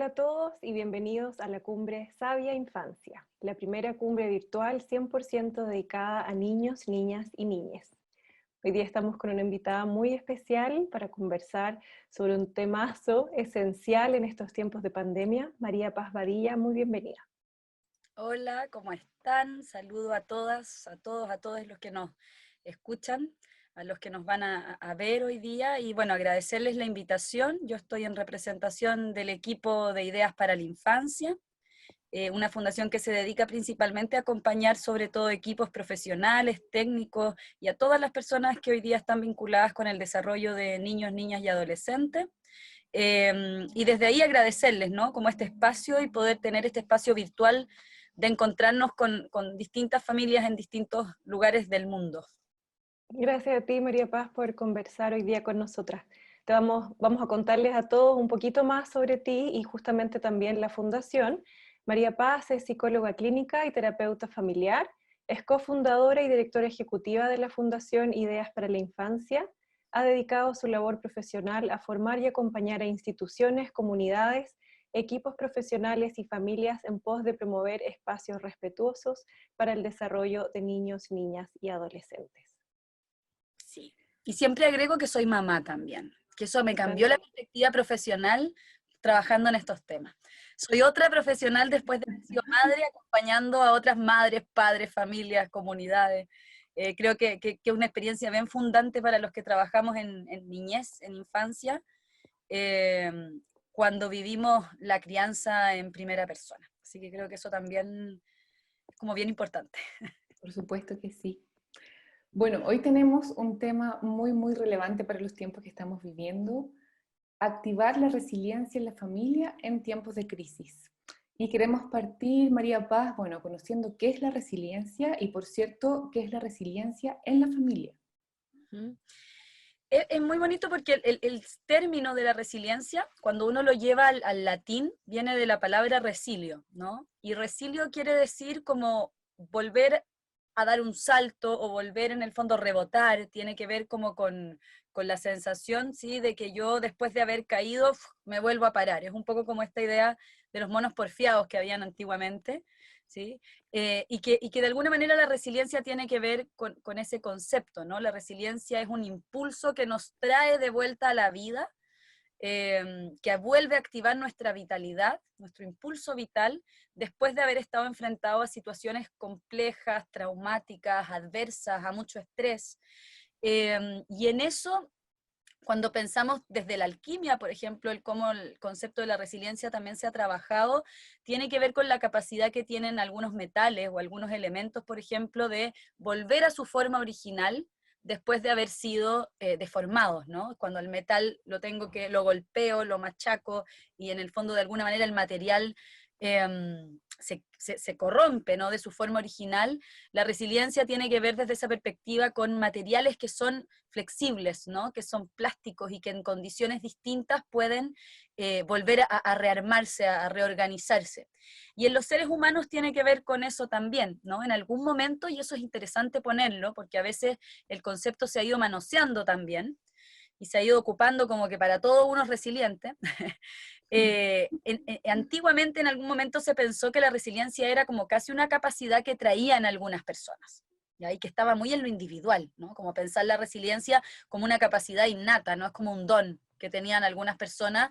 Hola a todos y bienvenidos a la cumbre Sabia Infancia, la primera cumbre virtual 100% dedicada a niños, niñas y niñes. Hoy día estamos con una invitada muy especial para conversar sobre un temazo esencial en estos tiempos de pandemia. María Paz Badilla, muy bienvenida. Hola, ¿cómo están? Saludo a todas, a todos, a todos los que nos escuchan, a los que nos van a ver hoy día y bueno, agradecerles la invitación. Yo estoy en representación del equipo de Ideas para la Infancia, una fundación que se dedica principalmente a acompañar sobre todo equipos profesionales, técnicos y a todas las personas que hoy día están vinculadas con el desarrollo de niños, niñas y adolescentes. Y desde ahí agradecerles, ¿no? Como este espacio y poder tener este espacio virtual de encontrarnos con distintas familias en distintos lugares del mundo. Gracias a ti, María Paz, por conversar hoy día con nosotras. Vamos a contarles a todos un poquito más sobre ti y justamente también la fundación. María Paz es psicóloga clínica y terapeuta familiar, es cofundadora y directora ejecutiva de la Fundación Ideas para la Infancia. Ha dedicado su labor profesional a formar y acompañar a instituciones, comunidades, equipos profesionales y familias en pos de promover espacios respetuosos para el desarrollo de niños, niñas y adolescentes. Sí. Y siempre agrego que soy mamá también, que eso me cambió la También. perspectiva profesional trabajando en estos temas. Soy otra profesional después de haber sido madre, acompañando a otras madres, padres, familias, comunidades. Creo que es una experiencia bien fundante para los que trabajamos en niñez, en infancia, eh, cuando vivimos la crianza en primera persona. Así que creo que eso también es como bien importante. Por supuesto que sí. Bueno, hoy tenemos un tema muy relevante para los tiempos que estamos viviendo: activar la resiliencia en la familia en tiempos de crisis. Y queremos partir, María Paz, bueno, conociendo qué es la resiliencia y, por cierto, qué es la resiliencia en la familia. Es muy bonito porque el término de la resiliencia, cuando uno lo lleva al latín, viene de la palabra resilio, ¿no? Y resilio quiere decir como volver a dar un salto o volver en el fondo rebotar, tiene que ver como con la sensación, ¿sí? De que yo después de haber caído me vuelvo a parar. Es un poco como esta idea de los monos porfiados que habían antiguamente, ¿sí? Y que de alguna manera la resiliencia tiene que ver con ese concepto, ¿no? La resiliencia es un impulso que nos trae de vuelta a la vida, que vuelve a activar nuestra vitalidad, nuestro impulso vital, después de haber estado enfrentado a situaciones complejas, traumáticas, adversas, a mucho estrés. Y en eso, cuando pensamos desde la alquimia, por ejemplo, cómo el concepto de la resiliencia también se ha trabajado, tiene que ver con la capacidad que tienen algunos metales o algunos elementos, por ejemplo, de volver a su forma original después de haber sido deformados, ¿no? Cuando el metal lo golpeo, lo machaco, y en el fondo de alguna manera el material se corrompe, ¿no? De su forma original. La resiliencia tiene que ver desde esa perspectiva con materiales que son flexibles, ¿no? Que son plásticos y que en condiciones distintas pueden volver a rearmarse, a reorganizarse. Y en los seres humanos tiene que ver con eso también, ¿no? En algún momento, y eso es interesante ponerlo, porque a veces el concepto se ha ido manoseando también, y se ha ido ocupando como que para todo uno es resiliente. Antiguamente en algún momento se pensó que la resiliencia era como casi una capacidad que traían algunas personas, ¿ya? Y que estaba muy en lo individual, ¿no? Como pensar la resiliencia como una capacidad innata, no es como un don que tenían algunas personas.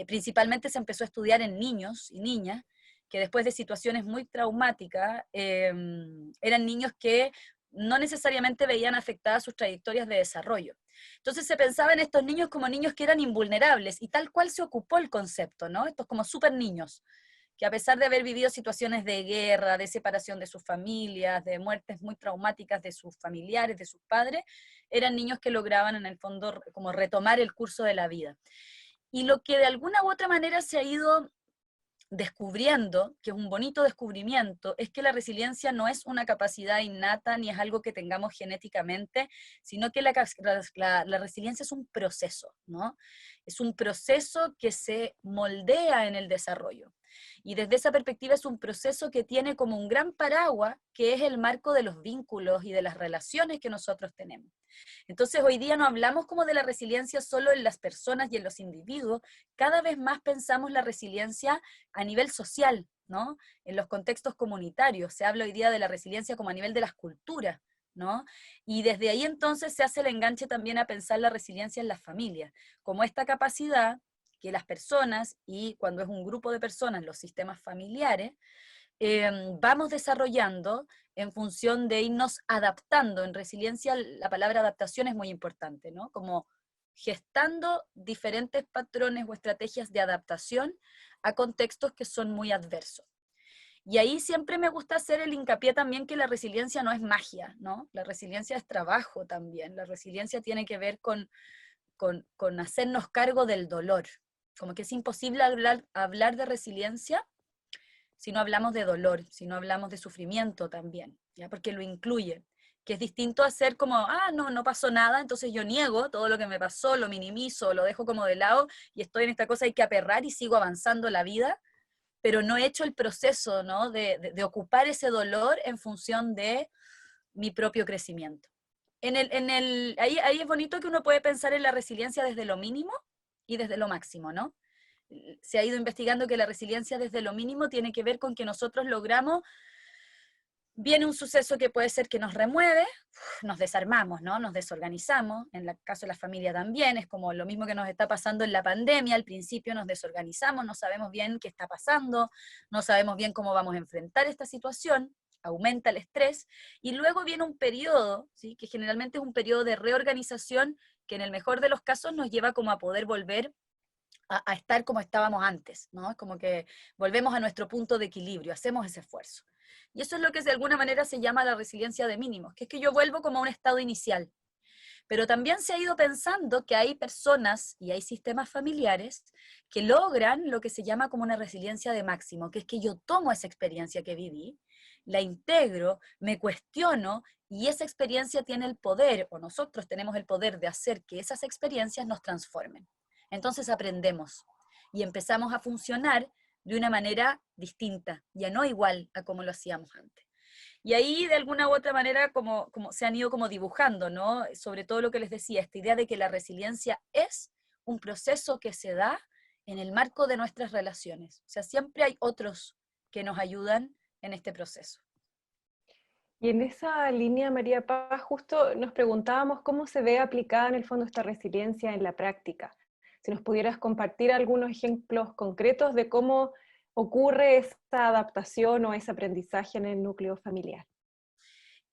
Principalmente se empezó a estudiar en niños y niñas que después de situaciones muy traumáticas eran niños que no necesariamente veían afectadas sus trayectorias de desarrollo. Entonces se pensaba en estos niños como niños que eran invulnerables, y tal cual se ocupó el concepto, ¿no? Estos como super niños, que a pesar de haber vivido situaciones de guerra, de separación de sus familias, de muertes muy traumáticas de sus familiares, de sus padres, eran niños que lograban en el fondo como retomar el curso de la vida. Y lo que de alguna u otra manera se ha ido descubriendo, que es un bonito descubrimiento, es que la resiliencia no es una capacidad innata ni es algo que tengamos genéticamente, sino que la resiliencia es un proceso, ¿no? Es un proceso que se moldea en el desarrollo. Y desde esa perspectiva es un proceso que tiene como un gran paraguas, que es el marco de los vínculos y de las relaciones que nosotros tenemos. Entonces hoy día no hablamos como de la resiliencia solo en las personas y en los individuos, cada vez más pensamos la resiliencia a nivel social, ¿no? En los contextos comunitarios, se habla hoy día de la resiliencia como a nivel de las culturas, ¿no? Y desde ahí entonces se hace el enganche también a pensar la resiliencia en las familias, como esta capacidad que las personas, y cuando es un grupo de personas, los sistemas familiares, vamos desarrollando en función de irnos adaptando. En resiliencia la palabra adaptación es muy importante, ¿no? Como gestando diferentes patrones o estrategias de adaptación a contextos que son muy adversos. Y ahí siempre me gusta hacer el hincapié también que la resiliencia no es magia, ¿no? La resiliencia es trabajo también. La resiliencia tiene que ver con hacernos cargo del dolor. Como que es imposible hablar de resiliencia si no hablamos de dolor, si no hablamos de sufrimiento también, ¿ya? Porque lo incluye, que es distinto a ser como, no pasó nada, entonces yo niego todo lo que me pasó, lo minimizo, lo dejo como de lado y estoy en esta cosa, hay que aperrar y sigo avanzando la vida, pero no he hecho el proceso, ¿no? de ocupar ese dolor en función de mi propio crecimiento. Ahí es bonito que uno puede pensar en la resiliencia desde lo mínimo y desde lo máximo, ¿no? Se ha ido investigando que la resiliencia desde lo mínimo tiene que ver con que nosotros logramos, viene un suceso que puede ser que nos remueve, nos desarmamos, ¿no? Nos desorganizamos, en el caso de la familia también, es como lo mismo que nos está pasando en la pandemia, al principio nos desorganizamos, no sabemos bien qué está pasando, no sabemos bien cómo vamos a enfrentar esta situación, aumenta el estrés, y luego viene un periodo, ¿sí? Que generalmente es un periodo de reorganización que en el mejor de los casos nos lleva como a poder volver a estar como estábamos antes, ¿no? Es como que volvemos a nuestro punto de equilibrio, hacemos ese esfuerzo. Y eso es lo que de alguna manera se llama la resiliencia de mínimos, que es que yo vuelvo como a un estado inicial. Pero también se ha ido pensando que hay personas y hay sistemas familiares que logran lo que se llama como una resiliencia de máximo, que es que yo tomo esa experiencia que viví, la integro, me cuestiono y esa experiencia tiene el poder, o nosotros tenemos el poder de hacer que esas experiencias nos transformen. Entonces aprendemos y empezamos a funcionar de una manera distinta, ya no igual a como lo hacíamos antes. Y ahí de alguna u otra manera como se han ido como dibujando, ¿no? Sobre todo lo que les decía, esta idea de que la resiliencia es un proceso que se da en el marco de nuestras relaciones. O sea, siempre hay otros que nos ayudan en este proceso. Y en esa línea, María Paz, justo nos preguntábamos cómo se ve aplicada en el fondo esta resiliencia en la práctica. Si nos pudieras compartir algunos ejemplos concretos de cómo ocurre esa adaptación o ese aprendizaje en el núcleo familiar.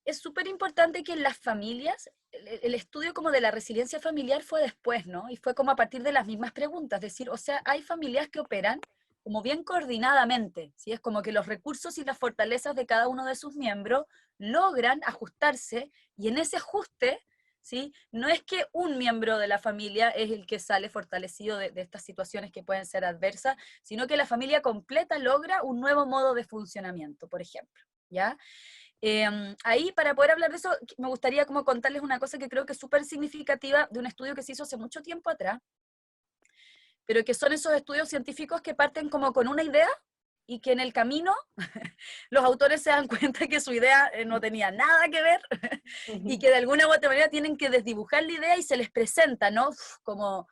Es súper importante que en las familias, el estudio como de la resiliencia familiar fue después, ¿no? Y fue como a partir de las mismas preguntas, es decir, o sea, hay familias que operan como bien coordinadamente, ¿sí? Es como que los recursos y las fortalezas de cada uno de sus miembros logran ajustarse y en ese ajuste, ¿sí? No es que un miembro de la familia es el que sale fortalecido de estas situaciones que pueden ser adversas, sino que la familia completa logra un nuevo modo de funcionamiento, por ejemplo, ¿ya? Ahí, para poder hablar de eso, me gustaría como contarles una cosa que creo que es súper significativa de un estudio que se hizo hace mucho tiempo atrás, pero que son esos estudios científicos que parten como con una idea y que en el camino los autores se dan cuenta que su idea no tenía nada que ver y que de alguna u otra manera tienen que desdibujar la idea y se les presenta, ¿no? Como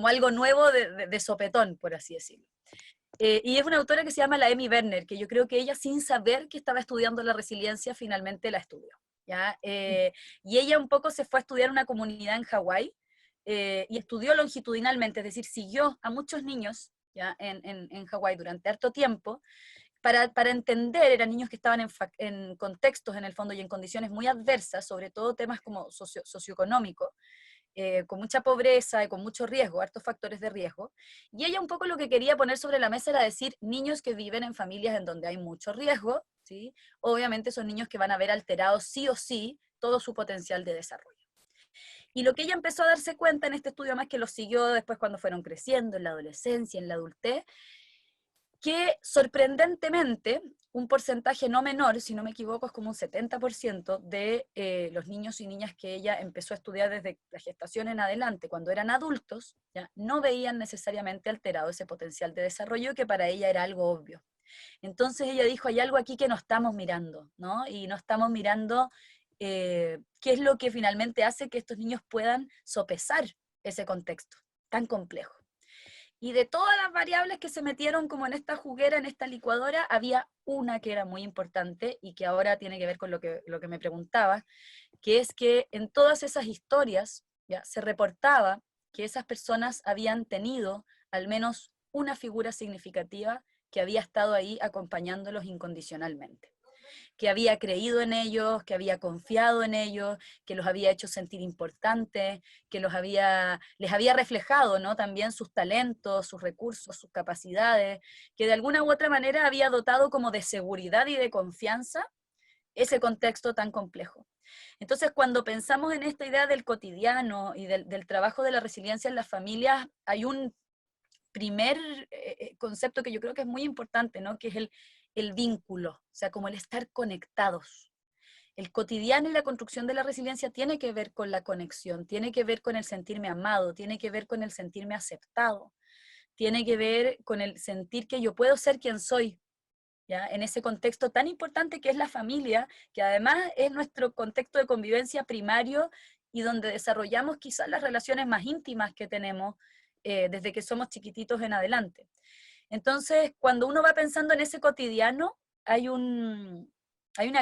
algo nuevo de sopetón, por así decirlo. Y es una autora que se llama la Amy Werner, que yo creo que ella, sin saber que estaba estudiando la resiliencia, finalmente la estudió, ¿ya? Y ella un poco se fue a estudiar una comunidad en Hawái y estudió longitudinalmente, es decir, siguió a muchos niños, ¿ya? En Hawái durante harto tiempo, para entender, eran niños que estaban en contextos, en el fondo, y en condiciones muy adversas, sobre todo temas como socioeconómicos, con mucha pobreza y con mucho riesgo, hartos factores de riesgo. Y ella un poco lo que quería poner sobre la mesa era decir, niños que viven en familias en donde hay mucho riesgo, ¿sí? Obviamente son niños que van a ver alterados sí o sí todo su potencial de desarrollo. Y lo que ella empezó a darse cuenta en este estudio, más que lo siguió después cuando fueron creciendo, en la adolescencia, en la adultez, que sorprendentemente un porcentaje no menor, si no me equivoco, es como un 70% de los niños y niñas que ella empezó a estudiar desde la gestación en adelante, cuando eran adultos, ¿ya? No veían necesariamente alterado ese potencial de desarrollo que para ella era algo obvio. Entonces ella dijo, hay algo aquí que no estamos mirando, ¿no? Y no estamos mirando qué es lo que finalmente hace que estos niños puedan sopesar ese contexto tan complejo. Y de todas las variables que se metieron como en esta juguera, en esta licuadora, había una que era muy importante y que ahora tiene que ver con lo que me preguntaba, que es que en todas esas historias ya se reportaba que esas personas habían tenido al menos una figura significativa que había estado ahí acompañándolos incondicionalmente, que había creído en ellos, que había confiado en ellos, que los había hecho sentir importantes, que les había reflejado, ¿no? También sus talentos, sus recursos, sus capacidades, que de alguna u otra manera había dotado como de seguridad y de confianza ese contexto tan complejo. Entonces, cuando pensamos en esta idea del cotidiano y del trabajo de la resiliencia en las familias, hay un primer concepto que yo creo que es muy importante, ¿no? Que es el vínculo, o sea, como el estar conectados. El cotidiano y la construcción de la resiliencia tiene que ver con la conexión, tiene que ver con el sentirme amado, tiene que ver con el sentirme aceptado, tiene que ver con el sentir que yo puedo ser quien soy, ¿ya? En ese contexto tan importante que es la familia, que además es nuestro contexto de convivencia primario y donde desarrollamos quizás las relaciones más íntimas que tenemos desde que somos chiquititos en adelante. Entonces, cuando uno va pensando en ese cotidiano, hay una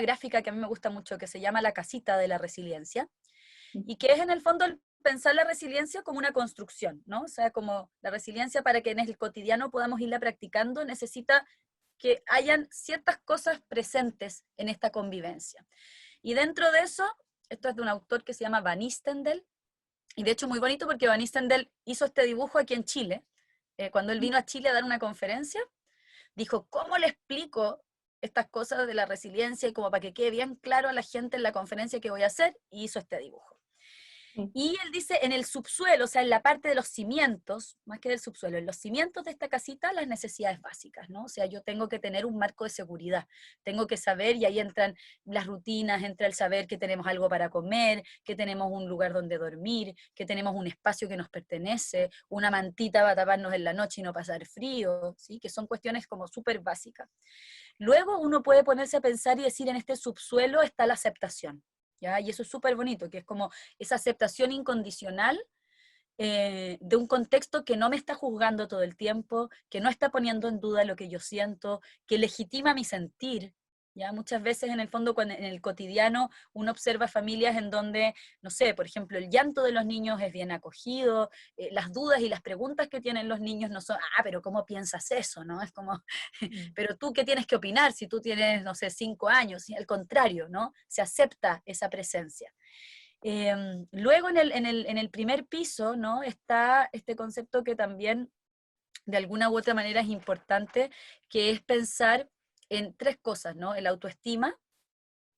gráfica que a mí me gusta mucho que se llama la casita de la resiliencia, y que es en el fondo pensar la resiliencia como una construcción, ¿no? O sea, como la resiliencia para que en el cotidiano podamos irla practicando, necesita que hayan ciertas cosas presentes en esta convivencia. Y dentro de eso, esto es de un autor que se llama Van Istendel, y de hecho muy bonito porque Van Istendel hizo este dibujo aquí en Chile, cuando él vino a Chile a dar una conferencia, dijo, ¿cómo le explico estas cosas de la resiliencia y como para que quede bien claro a la gente en la conferencia que voy a hacer? Y hizo este dibujo. Y él dice, en el subsuelo, o sea, en la parte de los cimientos, más que del subsuelo, en los cimientos de esta casita, las necesidades básicas, ¿no? O sea, yo tengo que tener un marco de seguridad, tengo que saber, y ahí entran las rutinas, entra el saber que tenemos algo para comer, que tenemos un lugar donde dormir, que tenemos un espacio que nos pertenece, una mantita para taparnos en la noche y no pasar frío, ¿sí? Que son cuestiones como súper básicas. Luego uno puede ponerse a pensar y decir, en este subsuelo está la aceptación, ¿ya? Y eso es súper bonito, que es como esa aceptación incondicional de un contexto que no me está juzgando todo el tiempo, que no está poniendo en duda lo que yo siento, que legitima mi sentir. ¿Ya? Muchas veces en el fondo, cuando en el cotidiano uno observa familias en donde, no sé, por ejemplo, el llanto de los niños es bien acogido, las dudas y las preguntas que tienen los niños no son, pero ¿cómo piensas eso? ¿No? Es como, pero tú, ¿qué tienes que opinar si tú tienes, no sé, 5 años? Y al contrario, ¿no? Se acepta esa presencia. Luego en el primer piso, ¿no? Está este concepto que también de alguna u otra manera es importante, que es pensar en 3 cosas, ¿no? El autoestima,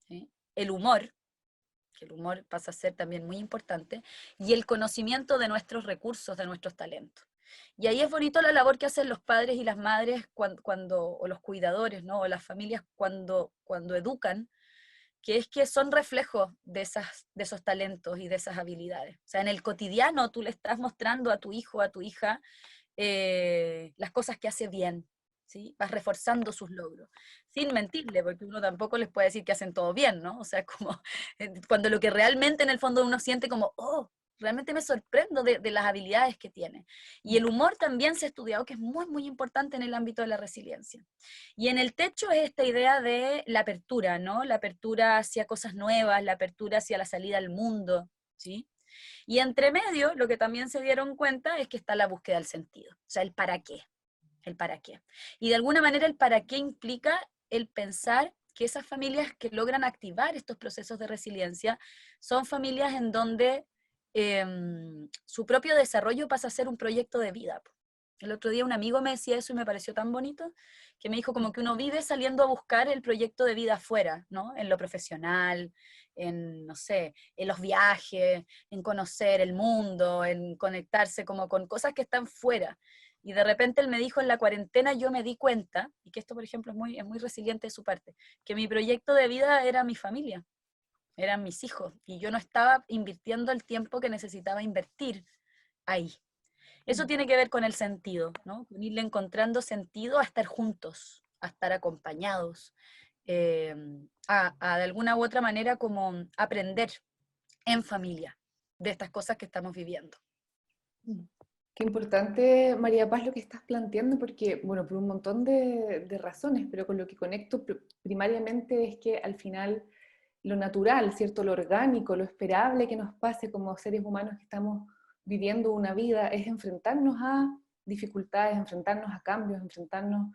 ¿sí? El humor, que el humor pasa a ser también muy importante, y el conocimiento de nuestros recursos, de nuestros talentos. Y ahí es bonito la labor que hacen los padres y las madres o los cuidadores, ¿no? O las familias cuando educan, que es que son reflejos de esos talentos y de esas habilidades. O sea, en el cotidiano tú le estás mostrando a tu hijo, a tu hija, las cosas que hace bien, ¿sí? Vas reforzando sus logros, sin mentirle, porque uno tampoco les puede decir que hacen todo bien, ¿no? O sea, como cuando lo que realmente en el fondo uno siente como, oh, realmente me sorprendo de las habilidades que tiene. Y el humor también se ha estudiado que es muy, muy importante en el ámbito de la resiliencia. Y en el techo es esta idea de la apertura, ¿no? La apertura hacia cosas nuevas, la apertura hacia la salida al mundo, ¿sí? Y entre medio, lo que también se dieron cuenta es que está la búsqueda del sentido, o sea, el para qué, el para qué. Y de alguna manera el para qué implica el pensar que esas familias que logran activar estos procesos de resiliencia son familias en donde su propio desarrollo pasa a ser un proyecto de vida. El otro día un amigo me decía eso y me pareció tan bonito, que me dijo como que uno vive saliendo a buscar el proyecto de vida afuera, ¿no? En lo profesional, en, no sé, en los viajes, en conocer el mundo, en conectarse como con cosas que están fuera. Y de repente él me dijo, en la cuarentena yo me di cuenta, y que esto, por ejemplo, es muy resiliente de su parte, que mi proyecto de vida era mi familia, eran mis hijos, y yo no estaba invirtiendo el tiempo que necesitaba invertir ahí. Eso tiene que ver con el sentido, ¿no? Con irle encontrando sentido a estar juntos, a estar acompañados, eh, a de alguna u otra manera como aprender en familia de estas cosas que estamos viviendo. Qué importante, María Paz, lo que estás planteando, porque, bueno, por un montón de razones, pero con lo que conecto primariamente es que al final lo natural, ¿cierto? Lo orgánico, lo esperable que nos pase como seres humanos que estamos viviendo una vida es enfrentarnos a dificultades, enfrentarnos a cambios, enfrentarnos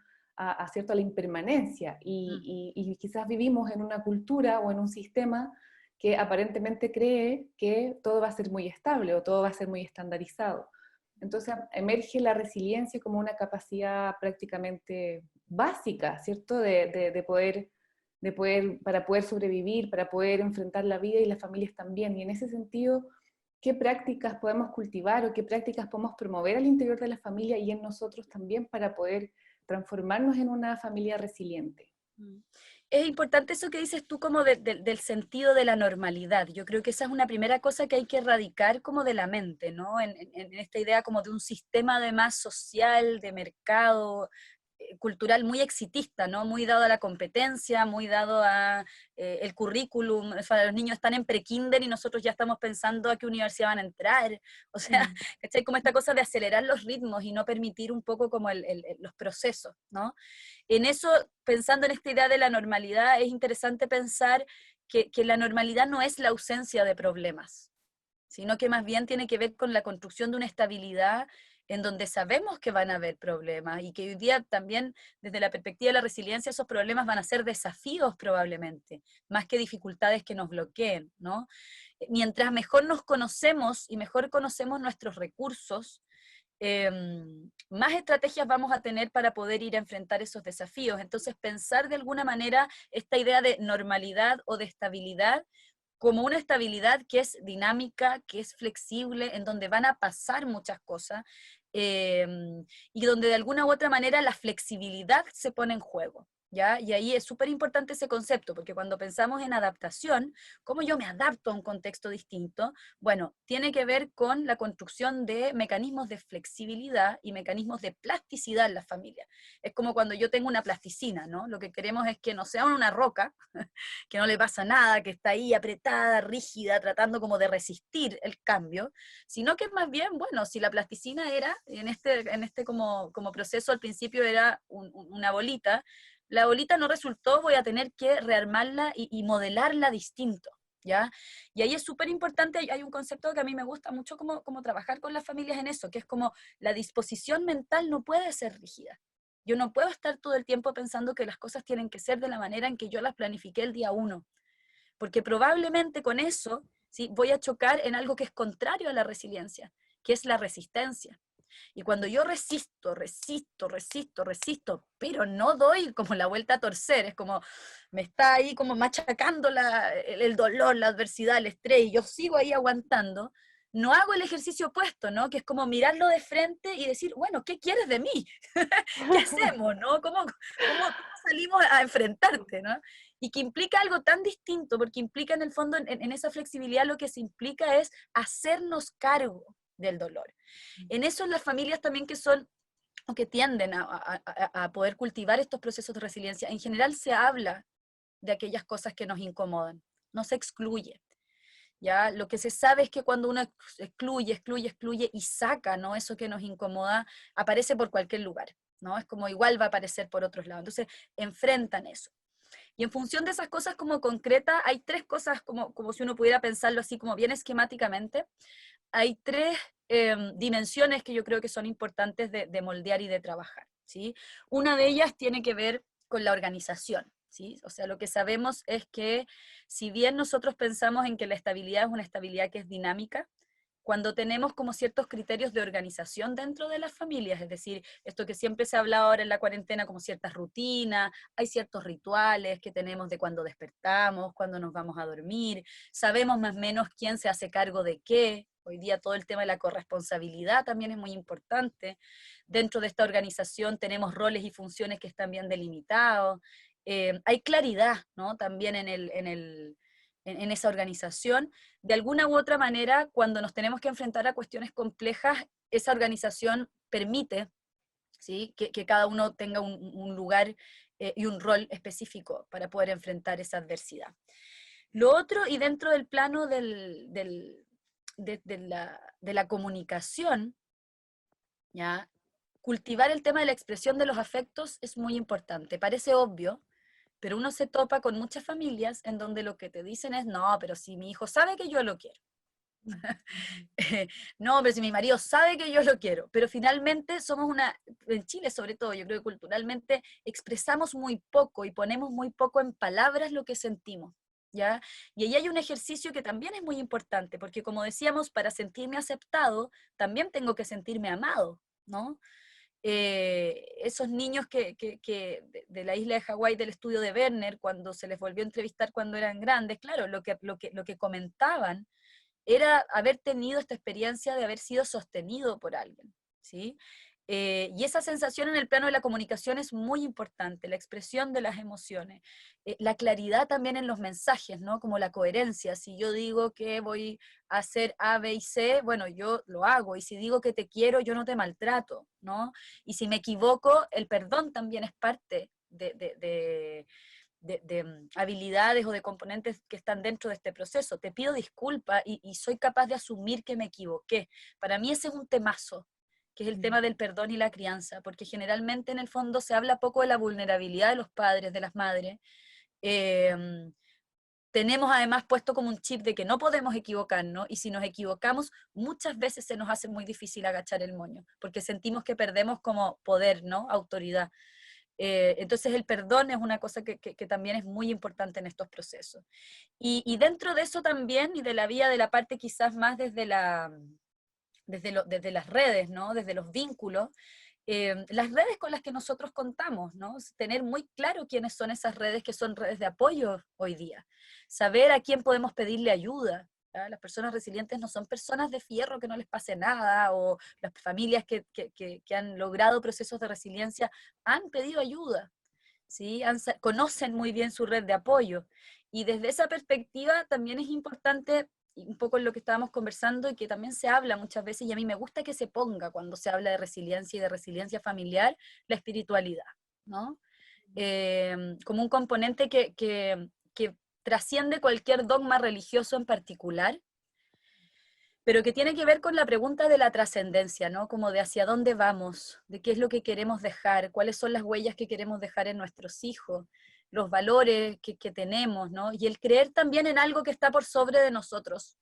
¿cierto? A la impermanencia. Y quizás vivimos en una cultura o en un sistema que aparentemente cree que todo va a ser muy estable o todo va a ser muy estandarizado. Entonces emerge la resiliencia como una capacidad prácticamente básica, ¿cierto? Para poder sobrevivir, para poder enfrentar la vida y las familias también. Y en ese sentido, ¿qué prácticas podemos cultivar o qué prácticas podemos promover al interior de la familia y en nosotros también para poder transformarnos en una familia resiliente? Es importante eso que dices tú como del sentido de la normalidad. Yo creo que esa es una primera cosa que hay que erradicar como de la mente, ¿no? En esta idea como de un sistema además social, de mercado, cultural muy exitista, ¿no? Muy dado a la competencia, muy dado a el currículum. O sea, los niños están en prekinder y nosotros ya estamos pensando a qué universidad van a entrar. O sea, ¿cachai? Como esta cosa de acelerar los ritmos y no permitir un poco como los procesos, ¿no? En eso, pensando en esta idea de la normalidad, es interesante pensar que la normalidad no es la ausencia de problemas, sino que más bien tiene que ver con la construcción de una estabilidad en donde sabemos que van a haber problemas y que hoy día también desde la perspectiva de la resiliencia esos problemas van a ser desafíos probablemente, más que dificultades que nos bloqueen, ¿no? Mientras mejor nos conocemos y mejor conocemos nuestros recursos, más estrategias vamos a tener para poder ir a enfrentar esos desafíos. Entonces, pensar de alguna manera esta idea de normalidad o de estabilidad como una estabilidad que es dinámica, que es flexible, en donde van a pasar muchas cosas, y donde de alguna u otra manera la flexibilidad se pone en juego. ¿Ya? Y ahí es súper importante ese concepto, porque cuando pensamos en adaptación, ¿cómo yo me adapto a un contexto distinto? Bueno, tiene que ver con la construcción de mecanismos de flexibilidad y mecanismos de plasticidad en la familia. Es como cuando yo tengo una plasticina, ¿no? Lo que queremos es que no sea una roca, que no le pasa nada, que está ahí apretada, rígida, tratando como de resistir el cambio, sino que más bien, bueno, si la plasticina era, en este como proceso al principio era una bolita, la bolita no resultó, voy a tener que rearmarla y modelarla distinto, ¿ya? Y ahí es súper importante, hay un concepto que a mí me gusta mucho como trabajar con las familias en eso, que es como la disposición mental no puede ser rígida. Yo no puedo estar todo el tiempo pensando que las cosas tienen que ser de la manera en que yo las planifiqué el día 1, porque probablemente con eso, ¿sí? Voy a chocar en algo que es contrario a la resiliencia, que es la resistencia. Y cuando yo resisto, pero no doy como la vuelta a torcer, es como me está ahí como machacando el dolor, la adversidad, el estrés, y yo sigo ahí aguantando, no hago el ejercicio opuesto, ¿no? Que es como mirarlo de frente y decir, bueno, ¿qué quieres de mí? ¿Qué hacemos, no? ¿Cómo salimos a enfrentarte, no? Y que implica algo tan distinto, porque implica en el fondo, en esa flexibilidad, lo que se implica es hacernos cargo del dolor. En eso las familias también que son o que tienden a poder cultivar estos procesos de resiliencia, en general se habla de aquellas cosas que nos incomodan, no se excluye. ¿Ya? Lo que se sabe es que cuando uno excluye y saca, ¿no? Eso que nos incomoda, aparece por cualquier lugar, ¿no? Es como igual va a aparecer por otros lados. Entonces, enfrentan eso. Y en función de esas cosas como concretas, hay tres cosas, como si uno pudiera pensarlo así como bien esquemáticamente, hay tres dimensiones que yo creo que son importantes de moldear y de trabajar, ¿sí? Una de ellas tiene que ver con la organización, ¿sí? O sea, lo que sabemos es que si bien nosotros pensamos en que la estabilidad es una estabilidad que es dinámica, cuando tenemos como ciertos criterios de organización dentro de las familias, es decir, esto que siempre se ha hablado ahora en la cuarentena como ciertas rutinas, hay ciertos rituales que tenemos de cuando despertamos, cuando nos vamos a dormir, sabemos más o menos quién se hace cargo de qué. Hoy día todo el tema de la corresponsabilidad también es muy importante. Dentro de esta organización tenemos roles y funciones que están bien delimitados. Hay claridad, ¿no? También en esa organización. De alguna u otra manera, cuando nos tenemos que enfrentar a cuestiones complejas, esa organización permite, ¿sí?, que cada uno tenga un lugar y un rol específico para poder enfrentar esa adversidad. Lo otro, y dentro del plano de la comunicación, ¿ya?, cultivar el tema de la expresión de los afectos es muy importante. Parece obvio, pero uno se topa con muchas familias en donde lo que te dicen es, no, pero si mi hijo sabe que yo lo quiero. No, pero si mi marido sabe que yo lo quiero. Pero finalmente en Chile sobre todo, yo creo que culturalmente expresamos muy poco y ponemos muy poco en palabras lo que sentimos, ¿ya? Y ahí hay un ejercicio que también es muy importante, porque como decíamos, para sentirme aceptado, también tengo que sentirme amado, ¿no? Esos niños de la isla de Hawái, del estudio de Werner, cuando se les volvió a entrevistar cuando eran grandes, claro, lo que comentaban era haber tenido esta experiencia de haber sido sostenido por alguien, ¿sí? Y esa sensación en el plano de la comunicación es muy importante, la expresión de las emociones, la claridad también en los mensajes, ¿no? Como la coherencia. Si yo digo que voy a hacer A, B y C, bueno, yo lo hago, y si digo que te quiero, yo no te maltrato, ¿no? Y si me equivoco, el perdón también es parte de habilidades o de componentes que están dentro de este proceso. Te pido disculpas y soy capaz de asumir que me equivoqué. Para mí ese es un temazo, que es el tema del perdón y la crianza, porque generalmente en el fondo se habla poco de la vulnerabilidad de los padres, de las madres. Tenemos además puesto como un chip de que no podemos equivocarnos, y si nos equivocamos, muchas veces se nos hace muy difícil agachar el moño, porque sentimos que perdemos como poder, ¿no? Autoridad. Entonces el perdón es una cosa que también es muy importante en estos procesos. Y dentro de eso también, y de la vía de la parte quizás más desde las redes, ¿no? Desde los vínculos, las redes con las que nosotros contamos, ¿no? Tener muy claro quiénes son esas redes que son redes de apoyo hoy día. Saber a quién podemos pedirle ayuda. ¿Ya? Las personas resilientes no son personas de fierro que no les pase nada, o las familias que han logrado procesos de resiliencia han pedido ayuda, ¿sí? Conocen muy bien su red de apoyo. Y desde esa perspectiva también es importante, y un poco en lo que estábamos conversando, y que también se habla muchas veces, y a mí me gusta que se ponga cuando se habla de resiliencia y de resiliencia familiar, la espiritualidad, ¿no? Como un componente que trasciende cualquier dogma religioso en particular, pero que tiene que ver con la pregunta de la trascendencia, ¿no? Como de hacia dónde vamos, de qué es lo que queremos dejar, cuáles son las huellas que queremos dejar en nuestros hijos, los valores que tenemos, ¿no? Y el creer también en algo que está por sobre de nosotros,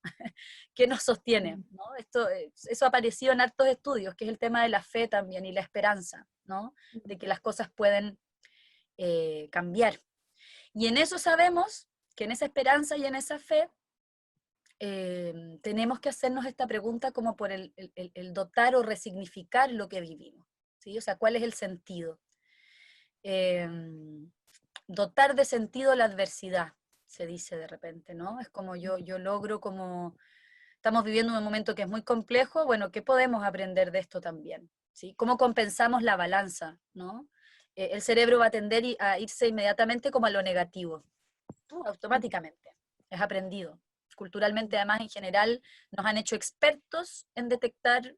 que nos sostiene, ¿no? Eso ha aparecido en hartos estudios, que es el tema de la fe también y la esperanza, ¿no? De que las cosas pueden cambiar. Y en eso sabemos que en esa esperanza y en esa fe tenemos que hacernos esta pregunta como por el dotar o resignificar lo que vivimos, ¿sí? O sea, ¿cuál es el sentido? Dotar de sentido la adversidad, se dice de repente, ¿no? Es como yo logro, como estamos viviendo un momento que es muy complejo, bueno, ¿qué podemos aprender de esto también? ¿Sí? ¿Cómo compensamos la balanza, ¿no? El cerebro va a tender a irse inmediatamente como a lo negativo, automáticamente, es aprendido. Culturalmente, además, en general, nos han hecho expertos en detectar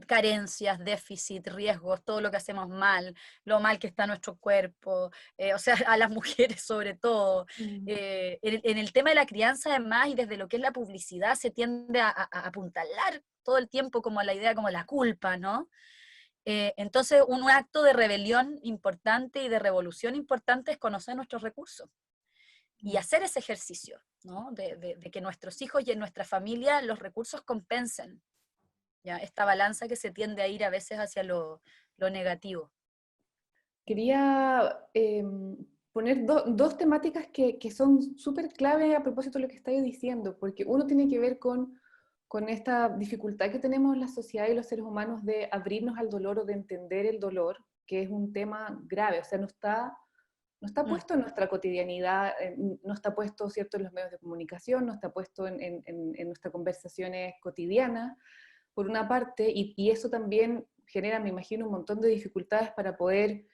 carencias, déficit, riesgos, todo lo que hacemos mal, lo mal que está nuestro cuerpo, o sea, a las mujeres sobre todo. En el tema de la crianza, además, y desde lo que es la publicidad, se tiende a apuntalar todo el tiempo como la idea, como la culpa, ¿no? Entonces, un acto de rebelión importante y de revolución importante es conocer nuestros recursos y hacer ese ejercicio, ¿no? De que nuestros hijos y en nuestra familia los recursos compensen, ¿ya? Esta balanza que se tiende a ir a veces hacia lo negativo. Quería poner dos temáticas que son súper claves a propósito de lo que estáis diciendo, porque uno tiene que ver con con esta dificultad que tenemos la sociedad y los seres humanos de abrirnos al dolor o de entender el dolor, que es un tema grave, o sea, no está puesto en nuestra cotidianidad, no está puesto, ¿cierto?, en los medios de comunicación, no está puesto en nuestras conversaciones cotidianas, por una parte, y eso también genera, me imagino, un montón de dificultades para poder,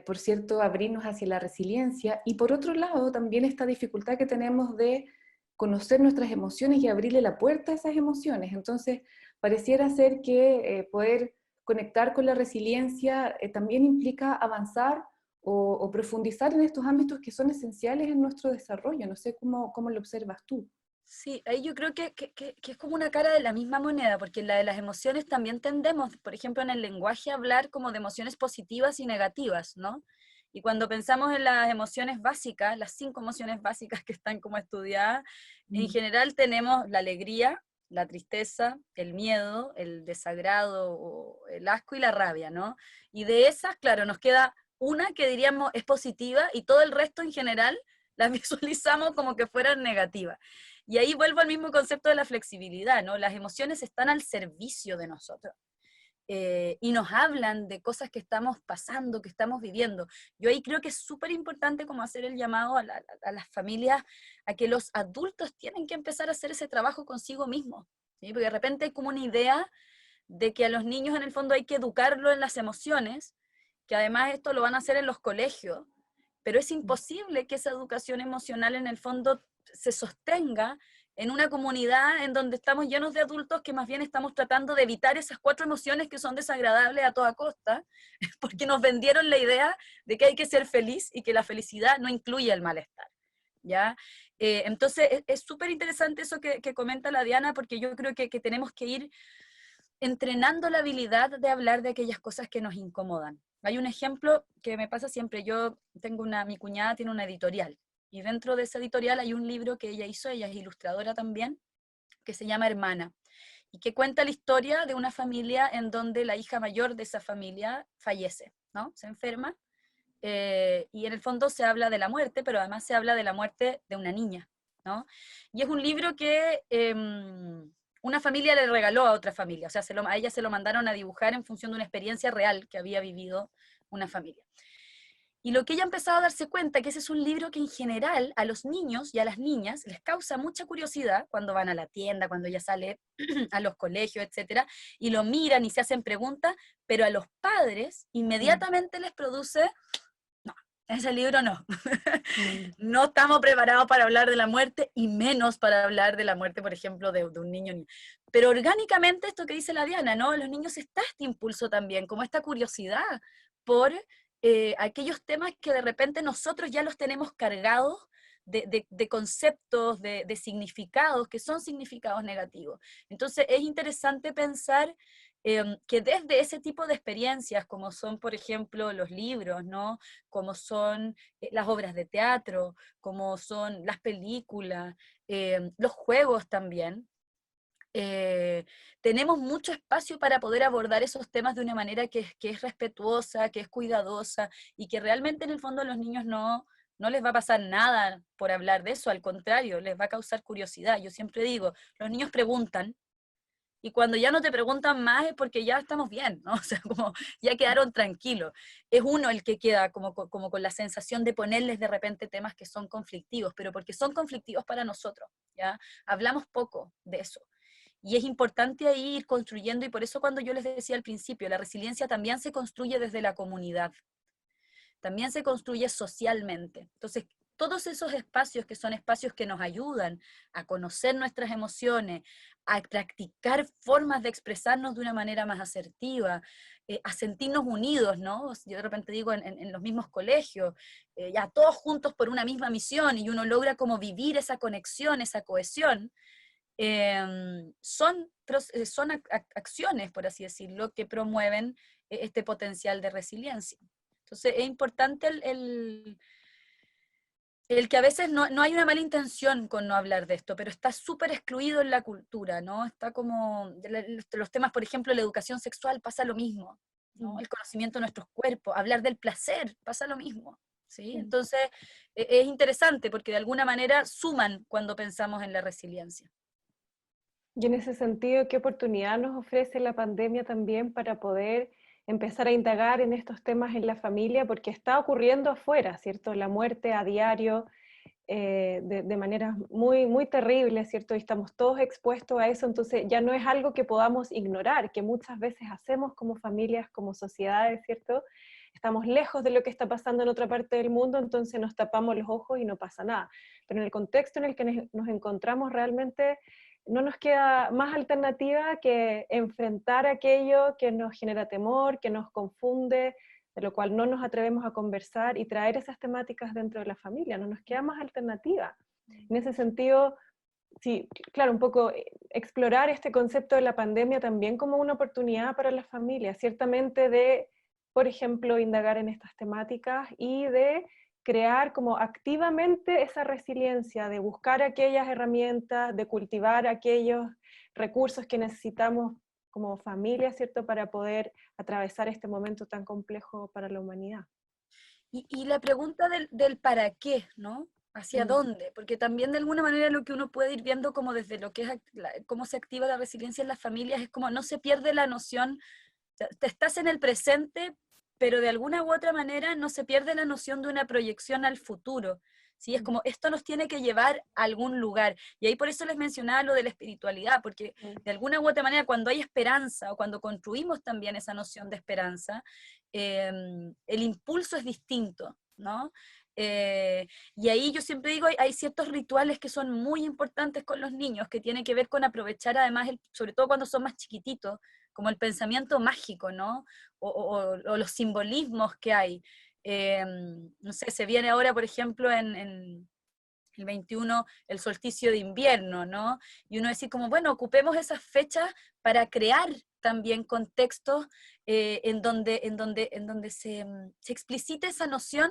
por cierto, abrirnos hacia la resiliencia, y por otro lado, también esta dificultad que tenemos de conocer nuestras emociones y abrirle la puerta a esas emociones. Entonces, pareciera ser que poder conectar con la resiliencia también implica avanzar o profundizar en estos ámbitos que son esenciales en nuestro desarrollo. No sé cómo lo observas tú. Sí, ahí yo creo que es como una cara de la misma moneda, porque en la de las emociones también tendemos, por ejemplo, en el lenguaje a hablar como de emociones positivas y negativas, ¿no? Y cuando pensamos en las emociones básicas, las 5 emociones básicas que están como estudiadas, en general tenemos la alegría, la tristeza, el miedo, el desagrado, o el asco y la rabia, ¿no? Y de esas, claro, nos queda una que diríamos es positiva y todo el resto en general las visualizamos como que fueran negativas. Y ahí vuelvo al mismo concepto de la flexibilidad, ¿no? Las emociones están al servicio de nosotros. Y nos hablan de cosas que estamos pasando, que estamos viviendo. Yo ahí creo que es súper importante como hacer el llamado a las familias a que los adultos tienen que empezar a hacer ese trabajo consigo mismos, ¿sí? Porque de repente hay como una idea de que a los niños en el fondo hay que educarlo en las emociones, que además esto lo van a hacer en los colegios, pero es imposible que esa educación emocional en el fondo se sostenga en una comunidad en donde estamos llenos de adultos que más bien estamos tratando de evitar esas 4 emociones que son desagradables a toda costa, porque nos vendieron la idea de que hay que ser feliz y que la felicidad no incluye el malestar, ¿ya? Entonces es súper interesante eso que comenta la Diana, porque yo creo que tenemos que ir entrenando la habilidad de hablar de aquellas cosas que nos incomodan. Hay un ejemplo que me pasa siempre. Yo tengo mi cuñada tiene una editorial, y dentro de esa editorial hay un libro que ella hizo, ella es ilustradora también, que se llama Hermana, y que cuenta la historia de una familia en donde la hija mayor de esa familia fallece, ¿no? Se enferma, y en el fondo se habla de la muerte, pero además se habla de la muerte de una niña, ¿no? Y es un libro que una familia le regaló a otra familia, o sea, a ella se lo mandaron a dibujar en función de una experiencia real que había vivido una familia. Y lo que ella ha empezado a darse cuenta, que ese es un libro que en general a los niños y a las niñas les causa mucha curiosidad cuando van a la tienda, cuando ella sale a los colegios, etcétera, y lo miran y se hacen preguntas, pero a los padres inmediatamente les produce, no, ese libro no. No estamos preparados para hablar de la muerte, y menos para hablar de la muerte, por ejemplo, de un niño. Pero orgánicamente, esto que dice la Diana, ¿no? Los niños está este impulso también, como esta curiosidad por aquellos temas que de repente nosotros ya los tenemos cargados de conceptos, de significados, que son significados negativos. Entonces es interesante pensar que desde ese tipo de experiencias, como son, por ejemplo, los libros, ¿no? Como son las obras de teatro, como son las películas, los juegos también, tenemos mucho espacio para poder abordar esos temas de una manera que es respetuosa, que es cuidadosa, y que realmente en el fondo a los niños no les va a pasar nada por hablar de eso, al contrario, les va a causar curiosidad. Yo siempre digo, los niños preguntan, y cuando ya no te preguntan más es porque ya estamos bien, ¿no? O sea, como ya quedaron tranquilos. Es uno el que queda como con la sensación de ponerles de repente temas que son conflictivos, pero porque son conflictivos para nosotros, ¿ya? Hablamos poco de eso. Y es importante ahí ir construyendo, y por eso cuando yo les decía al principio, la resiliencia también se construye desde la comunidad, también se construye socialmente. Entonces, todos esos espacios que son espacios que nos ayudan a conocer nuestras emociones, a practicar formas de expresarnos de una manera más asertiva, a sentirnos unidos, ¿no? Yo de repente digo en los mismos colegios, ya todos juntos por una misma misión, y uno logra como vivir esa conexión, esa cohesión. Son acciones, por así decirlo, que promueven este potencial de resiliencia. Entonces es importante el que a veces no hay una mala intención con no hablar de esto, pero está súper excluido en la cultura, ¿no? Está como, los temas, por ejemplo, la educación sexual pasa lo mismo, ¿no? El conocimiento de nuestros cuerpos, hablar del placer, pasa lo mismo, ¿sí? Entonces es interesante porque de alguna manera suman cuando pensamos en la resiliencia. Y en ese sentido, ¿qué oportunidad nos ofrece la pandemia también para poder empezar a indagar en estos temas en la familia? Porque está ocurriendo afuera, ¿cierto? La muerte a diario, de maneras muy, muy terribles, ¿cierto? Y estamos todos expuestos a eso, entonces ya no es algo que podamos ignorar, que muchas veces hacemos como familias, como sociedades, ¿cierto? Estamos lejos de lo que está pasando en otra parte del mundo, entonces nos tapamos los ojos y no pasa nada. Pero en el contexto en el que nos encontramos realmente no nos queda más alternativa que enfrentar aquello que nos genera temor, que nos confunde, de lo cual no nos atrevemos a conversar y traer esas temáticas dentro de la familia, no nos queda más alternativa. En ese sentido, sí, claro, un poco explorar este concepto de la pandemia también como una oportunidad para las familias, ciertamente de, por ejemplo, indagar en estas temáticas y de crear como activamente esa resiliencia, de buscar aquellas herramientas, de cultivar aquellos recursos que necesitamos como familia, ¿cierto?, para poder atravesar este momento tan complejo para la humanidad. Y la pregunta del para qué, ¿no? ¿Hacia dónde? Porque también de alguna manera lo que uno puede ir viendo como desde lo que es cómo se activa la resiliencia en las familias es como no se pierde la noción, te estás en el presente, pero de alguna u otra manera no se pierde la noción de una proyección al futuro. ¿Sí? Es como esto nos tiene que llevar a algún lugar. Y ahí por eso les mencionaba lo de la espiritualidad, porque de alguna u otra manera cuando hay esperanza o cuando construimos también esa noción de esperanza, el impulso es distinto, ¿no? Y ahí yo siempre digo, hay ciertos rituales que son muy importantes con los niños, que tienen que ver con aprovechar además, sobre todo cuando son más chiquititos, como el pensamiento mágico, ¿no? O los simbolismos que hay. No sé, se viene ahora, por ejemplo, en el 21, el solsticio de invierno, ¿no? Y uno decir como, bueno, ocupemos esas fechas para crear también contextos en donde se explicite esa noción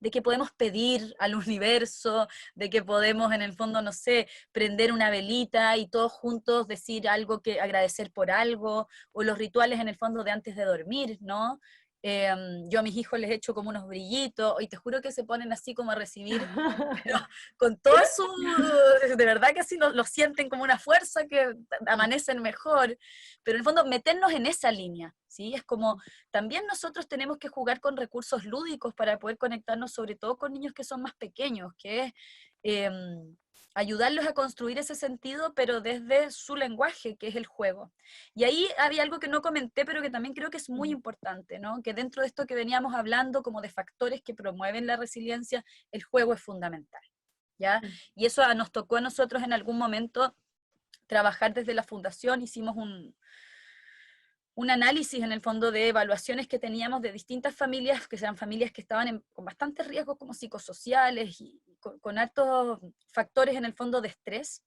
de que podemos pedir al universo, de que podemos en el fondo, no sé, prender una velita y todos juntos decir algo que agradecer por algo, o los rituales en el fondo de antes de dormir, ¿no? Yo a mis hijos les echo como unos brillitos y te juro que se ponen así como a recibir, pero con toda su, de verdad que así lo sienten como una fuerza que amanecen mejor, pero en el fondo meternos en esa línea, ¿sí? Es como, también nosotros tenemos que jugar con recursos lúdicos para poder conectarnos sobre todo con niños que son más pequeños, que es ayudarlos a construir ese sentido, pero desde su lenguaje, que es el juego. Y ahí había algo que no comenté, pero que también creo que es muy importante, ¿no? Que dentro de esto que veníamos hablando, como de factores que promueven la resiliencia, el juego es fundamental, ¿ya? Y eso nos tocó a nosotros en algún momento trabajar desde la fundación, hicimos un análisis en el fondo de evaluaciones que teníamos de distintas familias, que eran familias que estaban con bastantes riesgos como psicosociales y con altos factores en el fondo de estrés.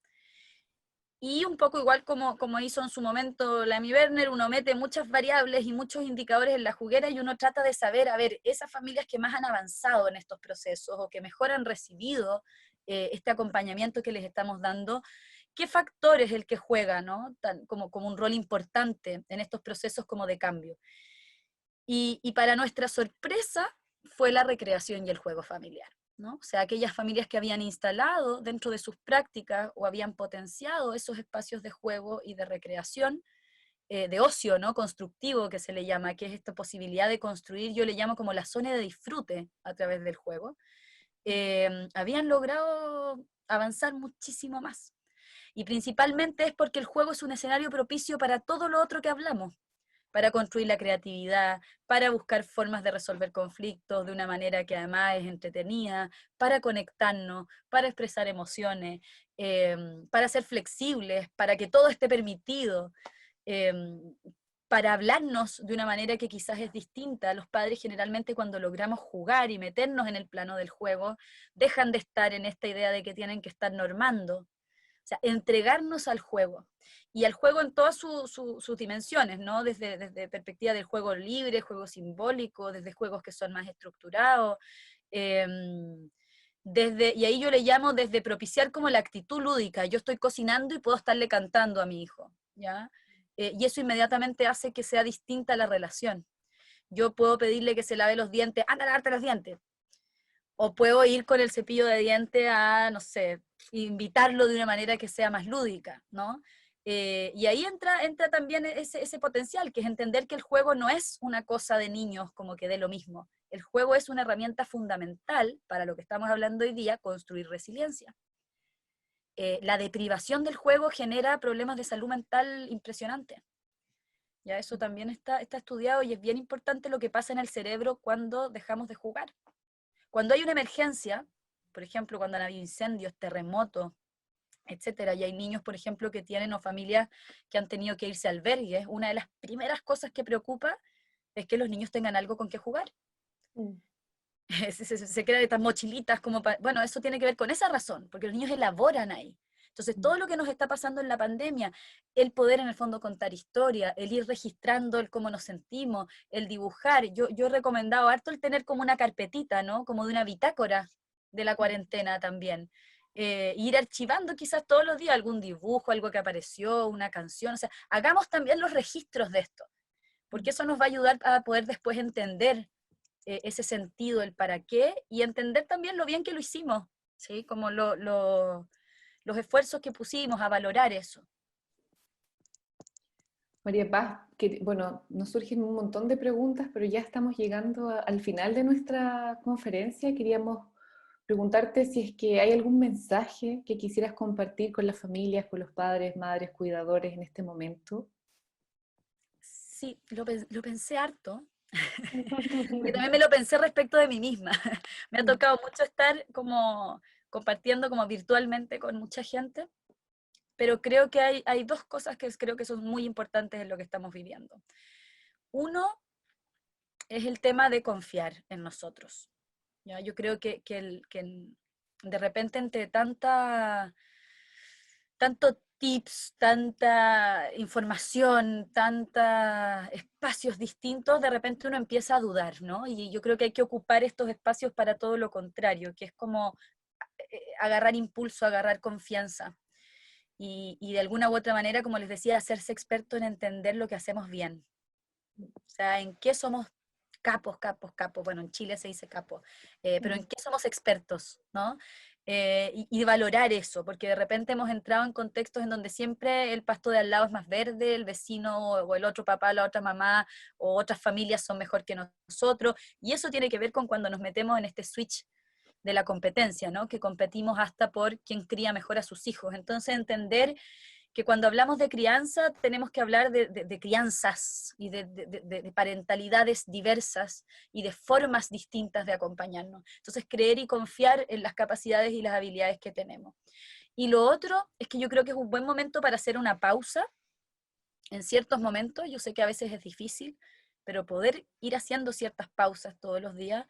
Y un poco igual como hizo en su momento la Amy Werner, uno mete muchas variables y muchos indicadores en la juguera y uno trata de saber, a ver, esas familias que más han avanzado en estos procesos o que mejor han recibido este acompañamiento que les estamos dando, ¿qué factor es el que juega, ¿no? Como un rol importante en estos procesos como de cambio? Y para nuestra sorpresa fue la recreación y el juego familiar, ¿no? O sea, aquellas familias que habían instalado dentro de sus prácticas o habían potenciado esos espacios de juego y de recreación, de ocio, ¿no? Constructivo, que se le llama, que es esta posibilidad de construir, yo le llamo como la zona de disfrute a través del juego, habían logrado avanzar muchísimo más. Y principalmente es porque el juego es un escenario propicio para todo lo otro que hablamos, para construir la creatividad, para buscar formas de resolver conflictos de una manera que además es entretenida, para conectarnos, para expresar emociones, para ser flexibles, para que todo esté permitido, eh, para hablarnos de una manera que quizás es distinta. Los padres generalmente cuando logramos jugar y meternos en el plano del juego, dejan de estar en esta idea de que tienen que estar normando. O sea, entregarnos al juego. Y al juego en todas sus dimensiones, ¿no? Desde perspectiva del juego libre, juego simbólico, desde juegos que son más estructurados. Y ahí yo le llamo desde propiciar como la actitud lúdica. Yo estoy cocinando y puedo estarle cantando a mi hijo, ¿ya? Y eso inmediatamente hace que sea distinta la relación. Yo puedo pedirle que se lave los dientes, anda a lavarte los dientes. O puedo ir con el cepillo de dientes a, no sé, invitarlo de una manera que sea más lúdica, ¿no? Y ahí entra también ese potencial, que es entender que el juego no es una cosa de niños como que dé lo mismo. El juego es una herramienta fundamental para lo que estamos hablando hoy día, construir resiliencia. La deprivación del juego genera problemas de salud mental impresionantes. Ya eso también está estudiado y es bien importante lo que pasa en el cerebro cuando dejamos de jugar. Cuando hay una emergencia, por ejemplo, cuando han habido incendios, terremotos, etcétera, y hay niños, por ejemplo, que tienen o familias que han tenido que irse a albergues, una de las primeras cosas que preocupa es que los niños tengan algo con que jugar. Se crean estas mochilitas como bueno, eso tiene que ver con esa razón, porque los niños elaboran ahí. Entonces, todo lo que nos está pasando en la pandemia, el poder en el fondo contar historia, el ir registrando el cómo nos sentimos, el dibujar, yo he recomendado harto el tener como una carpetita, ¿no? Como de una bitácora de la cuarentena también. Ir archivando quizás todos los días algún dibujo, algo que apareció, una canción, o sea, hagamos también los registros de esto, porque eso nos va a ayudar a poder después entender ese sentido, el para qué, y entender también lo bien que lo hicimos, ¿sí? Como los esfuerzos que pusimos a valorar eso. María Paz, que, bueno, nos surgen un montón de preguntas, pero ya estamos llegando al final de nuestra conferencia. Queríamos preguntarte si es que hay algún mensaje que quisieras compartir con las familias, con los padres, madres, cuidadores en este momento. Sí, lo pensé harto, porque también me lo pensé respecto de mí misma. Me ha tocado mucho estar como compartiendo como virtualmente con mucha gente, pero creo que hay dos cosas que creo que son muy importantes en lo que estamos viviendo. Uno es el tema de confiar en nosotros. ¿Ya? Yo creo que de repente entre tanto tips, tanta información, tantos espacios distintos, de repente uno empieza a dudar, ¿no? Y yo creo que hay que ocupar estos espacios para todo lo contrario, que es como agarrar impulso, agarrar confianza. Y de alguna u otra manera, como les decía, hacerse experto en entender lo que hacemos bien. O sea, en qué somos capos, bueno, en Chile se dice capo, pero en qué somos expertos, ¿no? Y valorar eso, porque de repente hemos entrado en contextos en donde siempre el pasto de al lado es más verde, el vecino o el otro papá, la otra mamá o otras familias son mejor que nosotros, y eso tiene que ver con cuando nos metemos en este switch de la competencia, ¿no? Que competimos hasta por quién cría mejor a sus hijos. Entonces entender que cuando hablamos de crianza tenemos que hablar de crianzas y de parentalidades diversas y de formas distintas de acompañarnos. Entonces, creer y confiar en las capacidades y las habilidades que tenemos. Y lo otro es que yo creo que es un buen momento para hacer una pausa en ciertos momentos. Yo sé que a veces es difícil, pero poder ir haciendo ciertas pausas todos los días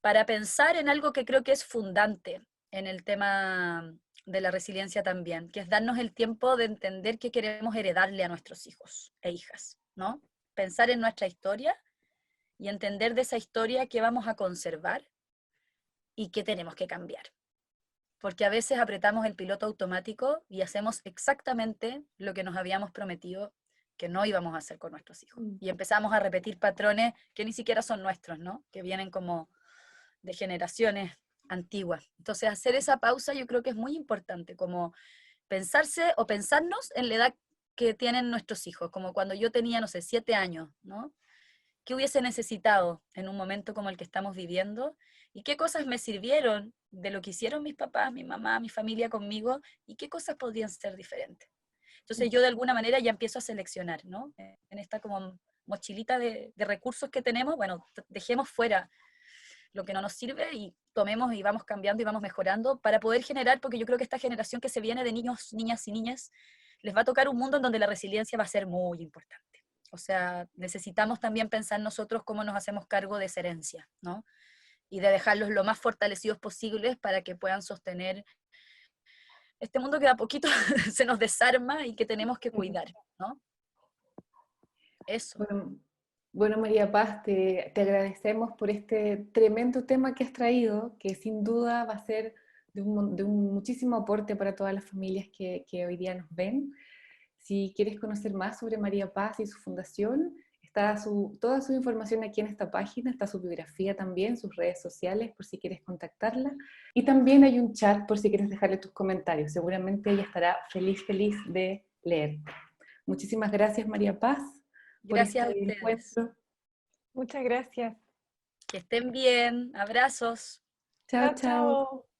para pensar en algo que creo que es fundante en el tema de la resiliencia también, que es darnos el tiempo de entender qué queremos heredarle a nuestros hijos e hijas, ¿no? Pensar en nuestra historia y entender de esa historia qué vamos a conservar y qué tenemos que cambiar. Porque a veces apretamos el piloto automático y hacemos exactamente lo que nos habíamos prometido que no íbamos a hacer con nuestros hijos. Y empezamos a repetir patrones que ni siquiera son nuestros, ¿no? Que vienen como de generaciones antiguas. Entonces, hacer esa pausa yo creo que es muy importante, como pensarse o pensarnos en la edad que tienen nuestros hijos, como cuando yo tenía, no sé, 7 años, ¿no? ¿Qué hubiese necesitado en un momento como el que estamos viviendo? ¿Y qué cosas me sirvieron de lo que hicieron mis papás, mi mamá, mi familia conmigo? ¿Y qué cosas podrían ser diferentes? Entonces yo de alguna manera ya empiezo a seleccionar, ¿no? En esta como mochilita de recursos que tenemos, bueno, dejemos fuera lo que no nos sirve y tomemos y vamos cambiando y vamos mejorando para poder generar, porque yo creo que esta generación que se viene de niños, niñas y niñas, les va a tocar un mundo en donde la resiliencia va a ser muy importante. O sea, necesitamos también pensar nosotros cómo nos hacemos cargo de esa herencia, ¿no? Y de dejarlos lo más fortalecidos posibles para que puedan sostener este mundo que de a poquito se nos desarma y que tenemos que cuidar, ¿no? Eso. Bueno, María Paz, te agradecemos por este tremendo tema que has traído, que sin duda va a ser de un muchísimo aporte para todas las familias que hoy día nos ven. Si quieres conocer más sobre María Paz y su fundación, está toda su información aquí en esta página, está su biografía también, sus redes sociales por si quieres contactarla. Y también hay un chat por si quieres dejarle tus comentarios. Seguramente ella estará feliz de leer. Muchísimas gracias, María Paz, por Gracias a este ustedes. encuentro. Muchas gracias. Que estén bien. Abrazos. Chao, chao. Chao.